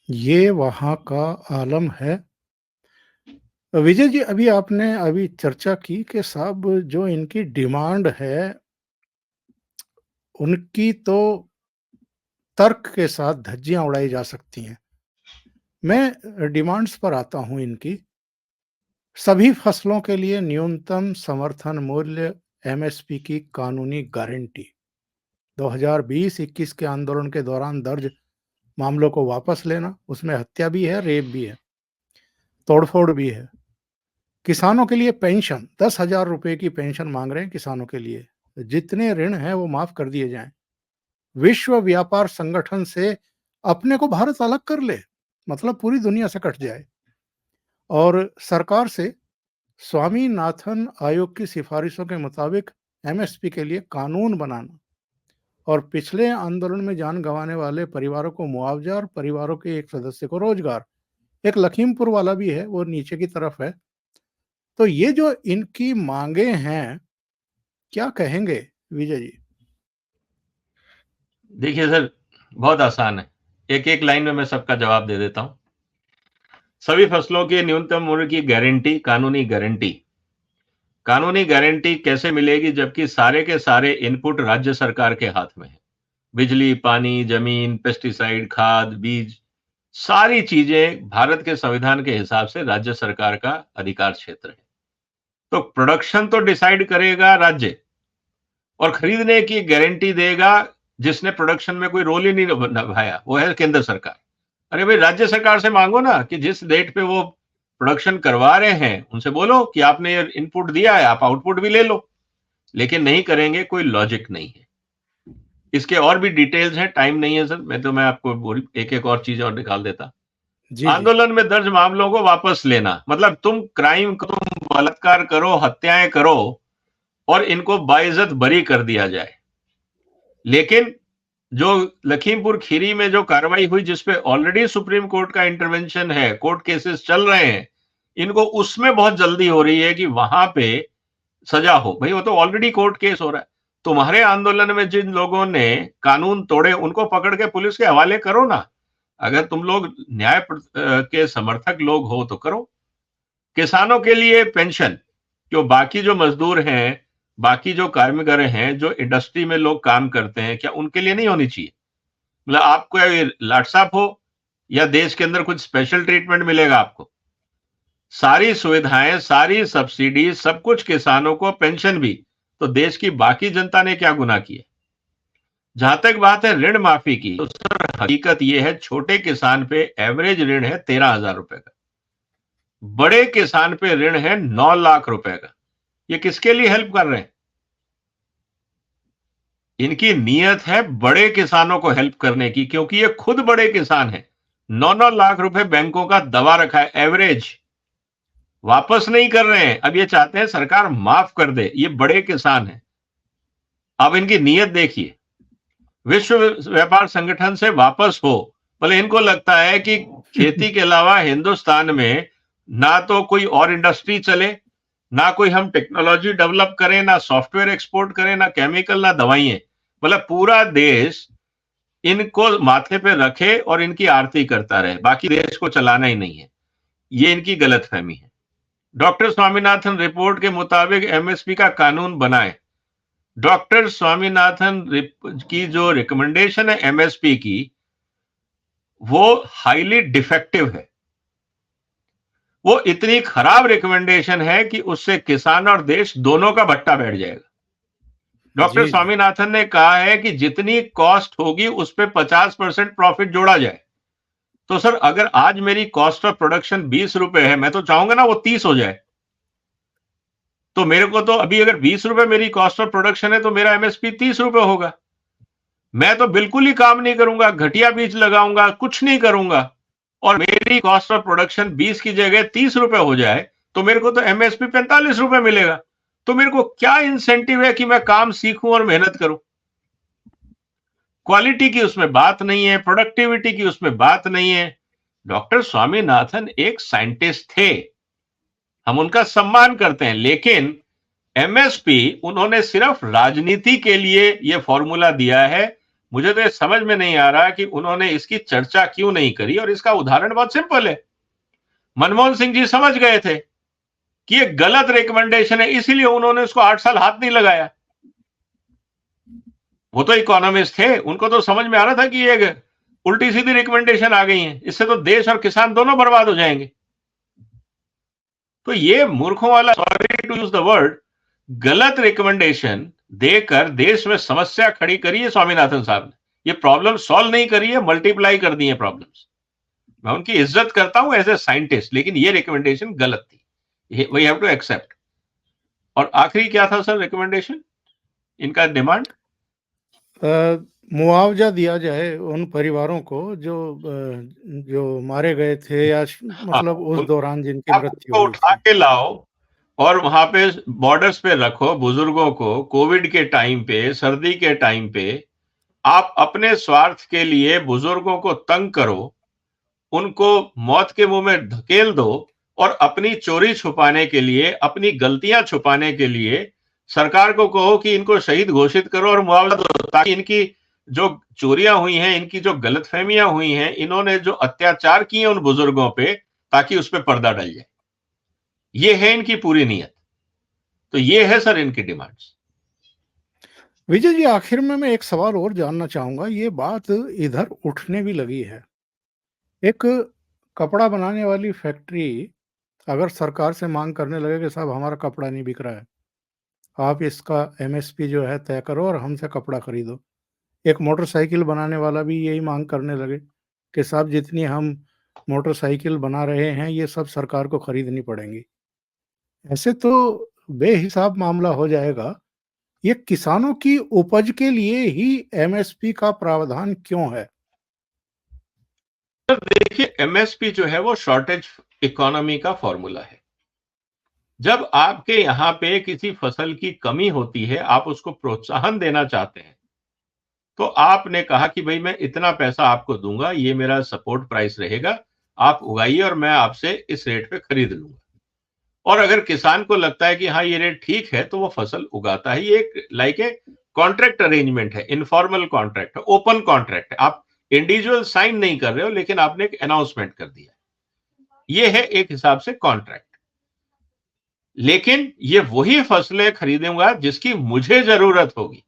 S1: ये वहाँ का आलम है। विजय जी, अभी चर्चा की कि साहब जो इनकी डिमांड है, उनकी तो तर्क के साथ धज्जियां उड़ाई जा सकती हैं। मैं डिमांड्स पर आता हूं इनकी। सभी फसलों के लिए न्यूनतम समर्थन मूल्य एमएसपी की कानूनी गारंटी। 2020-21 के आंदोलन के दौरान दर्ज मामलों को वापस लेना, उसमें हत्या भी है, रेप भी है, तोड़फोड़ भी है। किसानों के लिए पेंशन, 10,000 रुपए की पेंशन मांग रहे हैं किसानों के लिए। जितने ऋण हैं वो माफ कर दिए जाएं। विश्व व्यापार संगठन से अपने को भारत अलग कर ले, मतलब पूरी दुनिया से कट जाए। और सरकार से स्वामीनाथन आयोग की सिफारिशों के मुताबिक एमएसपी के लिए कानून बनाना और पिछले आंदोलन में जान गंवाने वाले परिवारों को मुआवजा और परिवारों के एक सदस्य को रोजगार। एक लखीमपुर वाला भी है, वो नीचे की तरफ है। तो ये जो इनकी मांगे हैं, क्या कहेंगे विजय जी?
S2: देखिए सर, बहुत आसान है, एक एक लाइन में मैं सबका जवाब दे देता हूं। सभी फसलों के न्यूनतम मूल्य की गारंटी, कानूनी गारंटी। कानूनी गारंटी कैसे मिलेगी जबकि सारे के सारे इनपुट राज्य सरकार के हाथ में है? बिजली, पानी, जमीन, पेस्टिसाइड, खाद, बीज, सारी चीजें भारत के संविधान के हिसाब से राज्य सरकार का अधिकार क्षेत्र है। तो प्रोडक्शन तो डिसाइड करेगा राज्य, और खरीदने की गारंटी देगा जिसने प्रोडक्शन में कोई रोल ही नहीं निभाया, वो है केंद्र सरकार। अरे भाई, राज्य सरकार से मांगो ना कि जिस डेट पे वो प्रोडक्शन करवा रहे हैं उनसे बोलो कि आपने ये इनपुट दिया है, आप आउटपुट भी ले लो। लेकिन नहीं करेंगे, कोई लॉजिक नहीं है। इसके और भी डिटेल्स हैं, टाइम नहीं है सर, मैं आपको एक एक और चीज और निकाल देता। आंदोलन में दर्ज मामलों को वापस लेना, मतलब तुम क्राइम करो, तुम बलात्कार करो, हत्याएं करो और इनको बाइज्जत बरी कर दिया जाए। लेकिन जो लखीमपुर खीरी में जो कार्रवाई हुई, जिसपे ऑलरेडी सुप्रीम कोर्ट का इंटरवेंशन है, कोर्ट केसेस चल रहे हैं, इनको उसमें बहुत जल्दी हो रही है कि वहां पे सजा हो। भाई, वो तो ऑलरेडी कोर्ट केस हो रहा है। तुम्हारे आंदोलन में जिन लोगों ने कानून तोड़े उनको पकड़ के पुलिस के हवाले करो ना। अगर तुम लोग न्याय के समर्थक लोग हो तो करो। किसानों के लिए पेंशन, जो बाकी जो मजदूर हैं, बाकी जो कार्मिक हैं, जो इंडस्ट्री में लोग काम करते हैं, क्या उनके लिए नहीं होनी चाहिए? मतलब आपको लाटसाप हो या देश के अंदर कुछ स्पेशल ट्रीटमेंट मिलेगा आपको? सारी सुविधाएं, सारी सब्सिडी, सब कुछ किसानों को, पेंशन भी। तो देश की बाकी जनता ने क्या गुनाह किया? जहां तक बात है ऋण माफी की, तो सर हकीकत यह है, छोटे किसान पे एवरेज ऋण है 13,000 रुपए का, बड़े किसान पे ऋण है 9 लाख रुपए का। ये किसके लिए हेल्प कर रहे हैं? इनकी नीयत है बड़े किसानों को हेल्प करने की, क्योंकि ये खुद बड़े किसान हैं। 9-9 लाख रुपए बैंकों का दबा रखा है, एवरेज वापस नहीं कर रहे हैं। अब ये चाहते हैं सरकार माफ कर दे, ये बड़े किसान हैं। अब इनकी नीयत देखिए, विश्व व्यापार संगठन से वापस हो। भले इनको लगता है कि खेती के अलावा हिंदुस्तान में ना तो कोई और इंडस्ट्री चले, ना कोई हम टेक्नोलॉजी डेवलप करें, ना सॉफ्टवेयर एक्सपोर्ट करें, ना केमिकल, ना दवाइयां। मतलब पूरा देश इनको माथे पे रखे और इनकी आरती करता रहे, बाकी देश को चलाना ही नहीं है। ये इनकी गलतफहमी है। डॉक्टर स्वामीनाथन रिपोर्ट के मुताबिक एमएसपी का कानून बनाए। डॉक्टर स्वामीनाथन की जो रिकमेंडेशन है एमएसपी की, वो हाईली डिफेक्टिव है। वो इतनी खराब रिकमेंडेशन है कि उससे किसान और देश दोनों का भट्टा बैठ जाएगा। डॉक्टर स्वामीनाथन ने कहा है कि जितनी कॉस्ट होगी उस पे 50% प्रॉफिट जोड़ा जाए। तो सर, अगर आज मेरी कॉस्ट ऑफ प्रोडक्शन 20 रुपए है, मैं तो चाहूंगा ना वो 30 हो जाए। तो मेरे को तो अभी अगर 20 रुपए मेरी कॉस्ट ऑफ प्रोडक्शन है तो मेरा एमएसपी 30 रुपए होगा। मैं तो बिल्कुल ही काम नहीं करूंगा, घटिया बीज लगाऊंगा, कुछ नहीं करूंगा, और मेरी कॉस्ट ऑफ प्रोडक्शन 20 की जगह 30 रुपए हो जाए, तो मेरे को तो एमएसपी 45 रुपए मिलेगा। तो मेरे को क्या इंसेंटिव है कि मैं काम सीखूं और मेहनत करूं? क्वालिटी की उसमें बात नहीं है, प्रोडक्टिविटी की उसमें बात नहीं है। डॉक्टर स्वामीनाथन एक साइंटिस्ट थे, हम उनका सम्मान करते हैं, लेकिन एमएसपी उन्होंने सिर्फ राजनीति के लिए यह फॉर्मूला दिया है। मुझे तो ये समझ में नहीं आ रहा कि उन्होंने इसकी चर्चा क्यों नहीं करी। और इसका उदाहरण बहुत सिंपल है, मनमोहन सिंह जी समझ गए थे कि ये गलत रिकमेंडेशन है, इसीलिए उन्होंने उसको 8 साल हाथ नहीं लगाया। वो तो इकोनॉमिस्ट थे, उनको तो समझ में आ रहा था कि ये उल्टी सीधी रिकमेंडेशन आ गई है, इससे तो देश और किसान दोनों बर्बाद हो जाएंगे। तो ये मूर्खों वाला, sorry to use the word, गलत रिकमेंडेशन देकर देश में समस्या खड़ी करी है स्वामीनाथन साहब ने। ये प्रॉब्लम सॉल्व नहीं करी है, मल्टीप्लाई कर दी है प्रॉब्लम्स। मैं उनकी इज्जत करता हूं एज ए साइंटिस्ट, लेकिन ये रिकमेंडेशन गलत थी, वी हैव टू एक्सेप्ट। और आखिरी क्या था सर रिकमेंडेशन, इनका डिमांड?
S1: मुआवजा दिया जाए उन परिवारों को जो मारे गए थे या मतलब उस दौरान जिनकी मृत्यु
S2: को
S1: हुई
S2: उठा
S1: थी।
S2: के लाओ और वहां पे बॉर्डर्स पे रखो बुजुर्गों को। कोविड के टाइम पे, सर्दी के टाइम पे आप अपने स्वार्थ के लिए बुजुर्गों को तंग करो, उनको मौत के मुंह में धकेल दो और अपनी चोरी छुपाने के लिए, अपनी गलतियां छुपाने के लिए सरकार को कहो कि इनको शहीद घोषित करो और मुआवजा दो, ताकि इनकी जो चोरियां हुई हैं, इनकी जो गलतफहमियां हुई हैं, इन्होंने जो अत्याचार किए उन बुजुर्गों पे, ताकि उस पर पर्दा डल जाए। ये है इनकी पूरी नीयत। तो ये है सर इनकी डिमांड्स।
S1: विजय जी, आखिर में मैं एक सवाल और जानना चाहूंगा। ये बात इधर उठने भी लगी है, एक कपड़ा बनाने वाली फैक्ट्री अगर सरकार से मांग करने लगे कि साहब हमारा कपड़ा नहीं बिक रहा है, आप इसका एमएसपी जो है तय करो और हमसे कपड़ा खरीदो। एक मोटरसाइकिल बनाने वाला भी यही मांग करने लगे कि साहब जितनी हम मोटरसाइकिल बना रहे हैं ये सब सरकार को खरीदनी पड़ेंगी। ऐसे तो बेहिसाब मामला हो जाएगा। ये किसानों की उपज के लिए ही एमएसपी का प्रावधान क्यों है?
S2: सर देखिए, एमएसपी जो है वो शॉर्टेज इकोनॉमी का फॉर्मूला है। जब आपके यहां पे किसी फसल की कमी होती है, आप उसको प्रोत्साहन देना चाहते हैं, तो आपने कहा कि भाई मैं इतना पैसा आपको दूंगा, ये मेरा सपोर्ट प्राइस रहेगा, आप उगाइए और मैं आपसे इस रेट पे खरीद लूंगा। और अगर किसान को लगता है कि हाँ ये रेट ठीक है, तो वो फसल उगाता है। ये एक लाइक ए कॉन्ट्रैक्ट अरेंजमेंट है, इनफॉर्मल कॉन्ट्रैक्ट है, ओपन कॉन्ट्रैक्ट है। आप इंडिविजुअल साइन नहीं कर रहे हो, लेकिन आपने एक अनाउंसमेंट कर दिया। ये है एक हिसाब से कॉन्ट्रैक्ट। लेकिन ये वही फसलें खरीदूंगा जिसकी मुझे जरूरत होगी।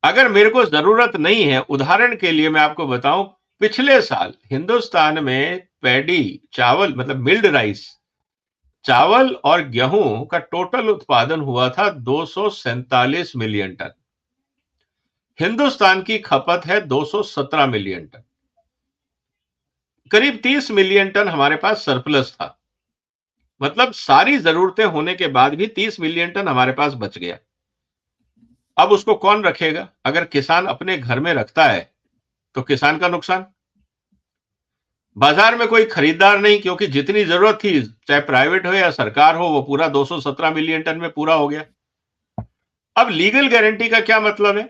S2: अगर मेरे को जरूरत नहीं है, उदाहरण के लिए मैं आपको बताऊं, पिछले साल हिंदुस्तान में पैडी, चावल मतलब मिल्ड राइस, चावल और गेहूं का टोटल उत्पादन हुआ था 247 मिलियन टन। हिंदुस्तान की खपत है 217 मिलियन टन। करीब 30 मिलियन टन हमारे पास सरप्लस था। मतलब सारी जरूरतें होने के बाद भी 30 मिलियन टन हमारे पास बच गया। अब उसको कौन रखेगा? अगर किसान अपने घर में रखता है तो किसान का नुकसान, बाजार में कोई खरीदार नहीं, क्योंकि जितनी जरूरत थी, चाहे प्राइवेट हो या सरकार हो, वो पूरा 217 मिलियन टन में पूरा हो गया। अब लीगल गारंटी का क्या मतलब है?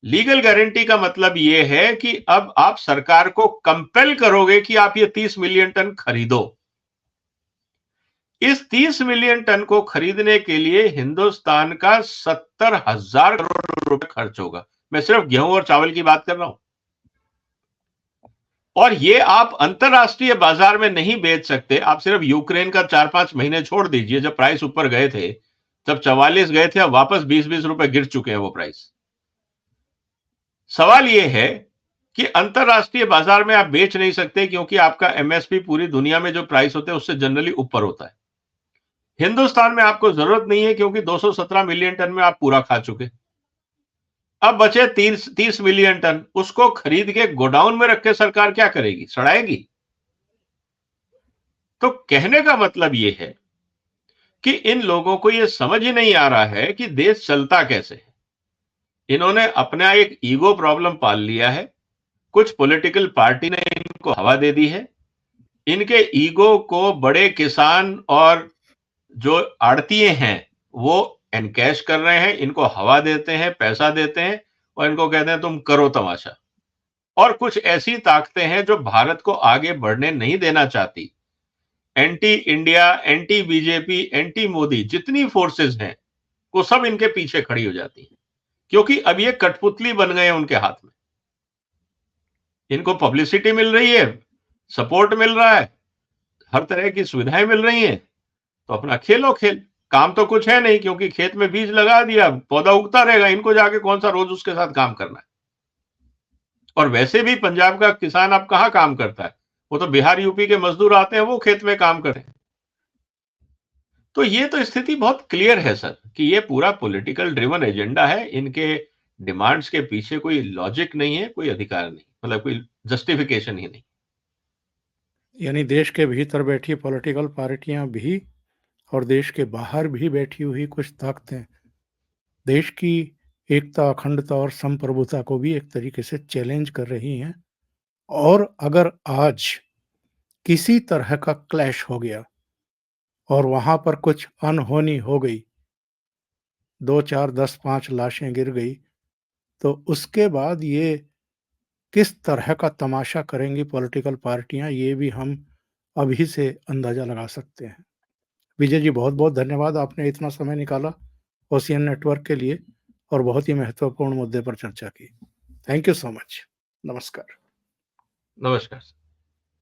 S2: लीगल गारंटी का मतलब यह है कि अब आप सरकार को कंपेल करोगे कि आप ये 30 मिलियन टन खरीदो। इस 30 मिलियन टन को खरीदने के लिए हिंदुस्तान का 70,000 करोड़ रुपए खर्च होगा। मैं सिर्फ गेहूं और चावल की बात कर रहा हूं। और ये आप अंतरराष्ट्रीय बाजार में नहीं बेच सकते। आप सिर्फ यूक्रेन का 4-5 महीने छोड़ दीजिए, जब प्राइस ऊपर गए थे, जब 44 गए थे, अब वापस 20-20 रुपए गिर चुके हैं वो प्राइस। सवाल यह है कि अंतरराष्ट्रीय बाजार में आप बेच नहीं सकते, क्योंकि आपका एमएसपी पूरी दुनिया में जो प्राइस होते हैं उससे जनरली ऊपर होता है। हिंदुस्तान में आपको जरूरत नहीं है, क्योंकि 217 मिलियन टन में आप पूरा खा चुके। अब बचे 30 मिलियन टन, उसको खरीद के गोडाउन में रख के सरकार क्या करेगी? सड़ाएगी। तो कहने का मतलब यह है कि इन लोगों को यह समझ ही नहीं आ रहा है कि देश चलता कैसे है। इन्होंने अपना एक ईगो प्रॉब्लम पाल लिया है। कुछ पॉलिटिकल पार्टी ने इनको हवा दे दी है। इनके ईगो को बड़े किसान और जो आड़तीए हैं वो एनकैश कर रहे हैं, इनको हवा देते हैं, पैसा देते हैं और इनको कहते हैं तुम करो तमाशा। और कुछ ऐसी ताकतें हैं जो भारत को आगे बढ़ने नहीं देना चाहती। Anti India, anti BJP, anti Modi जितनी फोर्सेस हैं वो सब इनके पीछे खड़ी हो जाती हैं, क्योंकि अब ये कठपुतली बन गए हैं उनके हाथ में। इनको पब्लिसिटी मिल रही है, सपोर्ट मिल रहा है, हर तरह की सुविधाएं मिल रही हैं, तो अपना खेलो खेल। काम तो कुछ है नहीं, क्योंकि खेत में बीज लगा दिया, पौधा उगता रहेगा, इनको जाके कौन सा रोज उसके साथ काम करना है। और वैसे भी पंजाब का किसान अब कहाँ काम करता है, वो तो बिहार यूपी के मजदूर आते हैं, वो खेत में काम करते हैं। तो ये तो स्थिति बहुत क्लियर है सर, कि ये पूरा पॉलिटिकल ड्रिवन एजेंडा है। इनके डिमांड्स के पीछे कोई लॉजिक नहीं है, कोई अधिकार नहीं, मतलब कोई जस्टिफिकेशन ही नहीं।
S1: यानी देश के भीतर बैठी पॉलिटिकल पार्टियां भी और देश के बाहर भी बैठी हुई कुछ ताकतें देश की एकता, अखंडता और संप्रभुता को भी एक तरीके से चैलेंज कर रही हैं। और अगर आज किसी तरह का क्लैश हो गया और वहां पर कुछ अनहोनी हो गई, 2, 4, 10, 5 लाशें गिर गई, तो उसके बाद ये किस तरह का तमाशा करेंगी पॉलिटिकल पार्टियां, ये भी हम अभी से अंदाजा लगा सकते हैं। विजय जी, बहुत बहुत धन्यवाद, आपने इतना समय निकाला ओशियन नेटवर्क के लिए और बहुत ही महत्वपूर्ण मुद्दे पर चर्चा की। Thank you so much. नमस्कार।
S2: नमस्कार।